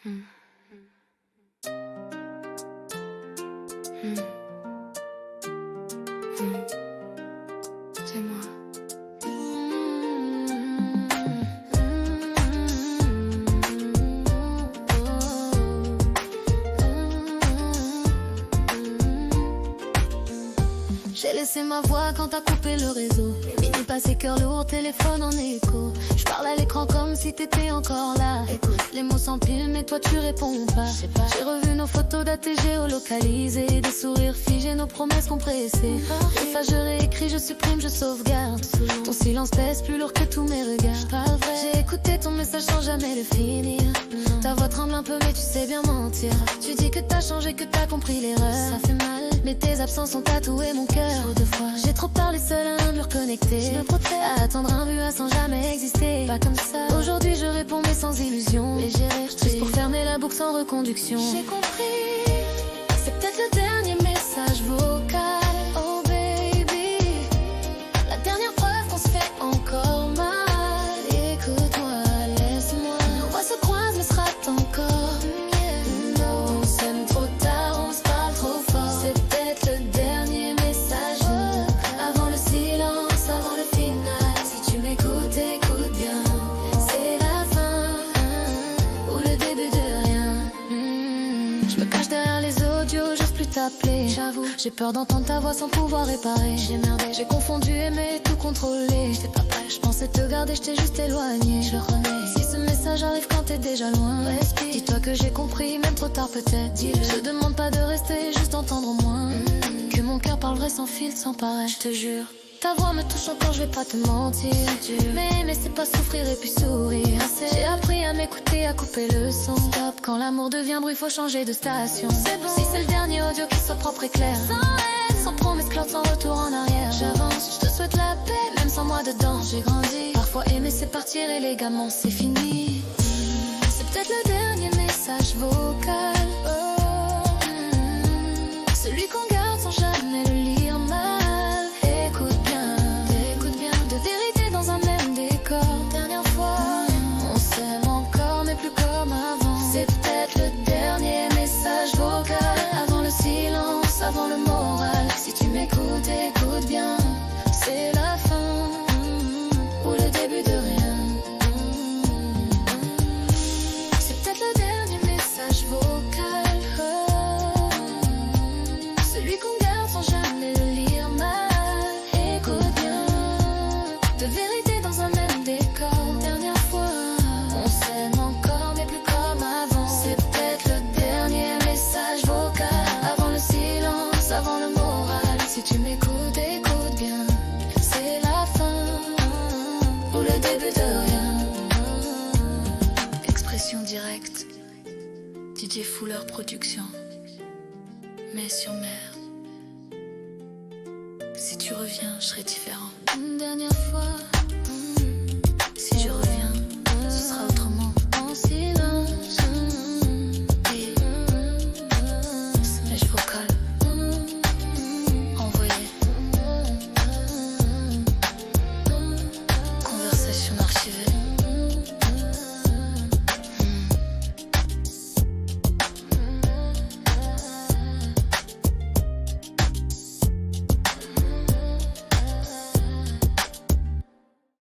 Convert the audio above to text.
Hmm. Hmm. Hmm. C'est moi. J'ai laissé ma voix quand t'as coupé le réseau. Minuit passé, cœur lourd, téléphone en écho. Je parle à l'écran comme si t'étais encore là. Écoute, les mots s'empilent mais toi tu réponds pas. J'ai revu nos photos datées géolocalisées, des sourires figés, nos promesses compressées. Efface, je réécris, je supprime, je sauvegarde. Ton silence pèse plus lourd que tous mes regards. J'ai écouté ton message sans jamais le finir. Ta voix tremble un peu mais tu sais bien mentir. Tu dis que t'as changé, que t'as compris l'erreur. Ça fait mal, mais tes absences ont tatoué mon cœur. Trop de fois, j'ai trop parlé seul à un mur connecté. Je me protège à attendre un but sans jamais exister. Pas comme ça, aujourd'hui je réponds mais sans illusion. Légère, juste pour fermer la boucle sans reconduction. J'ai compris, c'est peut-être le dernier message vocal. Oh baby, la dernière preuve qu'on se fait encore mal. Écoute-moi, laisse-moi. Nos voix se croisent mais se ratent encore. On s'aime trop tard, on se parle trop fort. C'est peut-être le dernier message avant le silence, avant le final. Si tu m'écoutes, écoute bien. C'est la fin ou le début de rien. Je me cache derrière les audios, j'ose plus t'appeler. J'avoue, j'ai peur d'entendre ta voix sans pouvoir réparer. J'ai merdé, j'ai confondu aimer et tout contrôler. J'étais pas prêt, je pensais te garder, je t'ai juste éloigné. Je le remets. Si ce message arrive quand t'es déjà loin, respire. Dis-toi que j'ai compris, même trop tard peut-être. Dis-le. Je te demande pas de rester, juste d'entendre au moins que mon cœur parle vrai sans filtre, sans pareil. Je te jure. Ta voix me touche encore, je vais pas te mentir. Mais c'est pas souffrir et puis sourire. J'ai appris à m'écouter, à couper le son. Stop, quand l'amour devient bruit, faut changer de station. C'est bon, si c'est le dernier audio qui soit propre et clair. Sans haine, sans promesse clotte, sans retour en arrière. J'avance, je te souhaite la paix, même sans moi dedans. J'ai grandi, parfois aimer c'est partir élégamment, c'est fini. C'est peut-être le dernier message vocal. Celui qu'on garde sans jamais le lire mal. Écoute bien, de vérité dans un même décor. Dernière fois, on s'aime encore mais plus comme avant. C'est peut-être le dernier message vocal avant le silence, avant le moral. Si tu m'écoutes, écoute bien. C'est la fin ou le début de rien. C'est peut-être le dernier message vocal. Celui qu'on garde sans jamais le lire mal. Écoute bien, de vérité dans un même décor. Dernière fois, on s'aime encore mais plus comme avant. C'est peut-être le dernier message vocal avant le silence, avant le moral. Si tu m'écoutes, écoute bien. C'est la fin ou le début de rien. Expression directe, DJ Fuller Production. Mais sur mer. Si tu reviens, je serai différent. Une dernière fois.